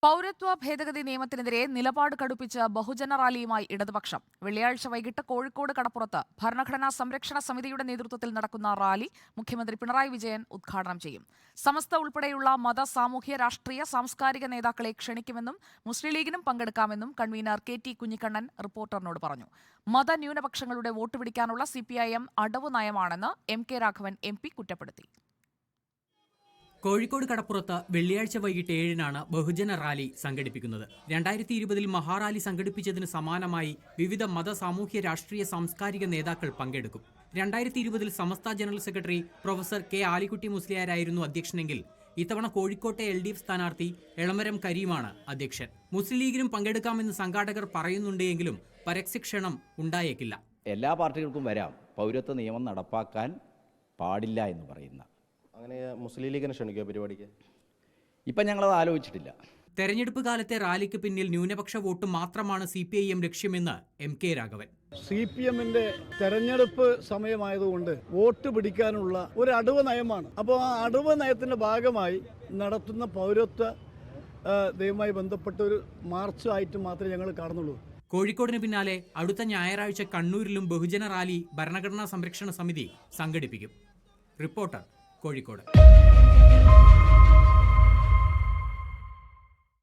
പൗരത്വ ഭേദഗതി നിയമത്തിനെതിരെ നിലപാട് കടുപ്പിച്ച് ബഹുജന റാലിയുമായി ഇടതുപക്ഷം. വെള്ളിയാഴ്ച വൈകിട്ട് കോഴിക്കോട് കടപ്പുറത്ത് ഭരണഘടനാ സംരക്ഷണ സമിതിയുടെ നേതൃത്വത്തിൽ നടക്കുന്ന റാലി മുഖ്യമന്ത്രി പിണറായി വിജയൻ ഉദ്ഘാടനം ചെയ്യും. സമസ്ത ഉൾപ്പെടെയുള്ള മത, സാമൂഹ്യ, രാഷ്ട്രീയ, സാംസ്കാരിക നേതാക്കളെ ക്ഷണിക്കുമെന്നും മുസ്ലിം ലീഗിനും പങ്കെടുക്കാമെന്നും കൺവീനർ കെ.ടി. കുഞ്ഞിക്കണ്ണൻ റിപ്പോർട്ടറിനോട് പറഞ്ഞു. മതന്യൂനപക്ഷങ്ങളുടെ വോട്ട് പിടിക്കാനുള്ള CPIM അടവ് നയമാണെന്ന് M.K. രാഘവൻ MP കുറ്റപ്പെടുത്തി. കോഴിക്കോട് കടപ്പുറത്ത് വെള്ളിയാഴ്ച വൈകിട്ട് 7-നാണ് ബഹുജന റാലി സംഘടിപ്പിക്കുന്നത്. 2020-ൽ മഹാറാലി സംഘടിപ്പിച്ചതിന് സമാനമായി വിവിധ മത, സാമൂഹ്യ, രാഷ്ട്രീയ, സാംസ്കാരിക നേതാക്കൾ പങ്കെടുക്കും. 2020-ൽ Samastha general secretary professor K. Alikutty മുസ്ലിയാരായിരുന്നു അധ്യക്ഷനെങ്കിൽ ഇത്തവണ കോഴിക്കോട്ടെ LDF സ്ഥാനാർത്ഥി എളമരം കരീമാണ് അധ്യക്ഷൻ. മുസ്ലിം ലീഗിനും പങ്കെടുക്കാമെന്ന് സംഘാടകർ പറയുന്നുണ്ടെങ്കിലും പരസ്യക്ഷണം ഉണ്ടായേക്കില്ല. എല്ലാ പാർട്ടികൾക്കും വരാം, പൗരത്വ നിയമം നടപ്പാക്കാൻ പാടില്ല എന്ന് പറയുന്ന. അങ്ങനെ മുസ്ലിം ലീഗിനെ ക്ഷണിക്കുക പരിപാടിക്ക്? ഇപ്പം ഞങ്ങളത് ആലോചിച്ചിട്ടില്ല. തെരഞ്ഞെടുപ്പ് കാലത്തെ റാലിക്ക് പിന്നിൽ ന്യൂനപക്ഷ വോട്ട് മാത്രമാണ് CPIM ലക്ഷ്യമെന്ന് M.K. രാഘവൻ. CPMന്റെ തെരഞ്ഞെടുപ്പ് സമയമായതുകൊണ്ട് വോട്ട് പിടിക്കാനുള്ള ഒരു അടവ് നയമാണ്. അപ്പോൾ ആ അടവ് നയത്തിന്റെ ഭാഗമായി നടത്തുന്ന പൗരത്വ നിയമവുമായി ബന്ധപ്പെട്ട ഒരു മാർച്ച് ആയിട്ട് മാത്രമേ ഞങ്ങൾ കാണുന്നുള്ളൂ. കോഴിക്കോടിന് പിന്നാലെ അടുത്ത ഞായറാഴ്ച കണ്ണൂരിലും ബഹുജന റാലി ഭരണഘടനാ സംരക്ഷണ സമിതി സംഘടിപ്പിക്കും. റിപ്പോർട്ടർ, കോഴിക്കോട്.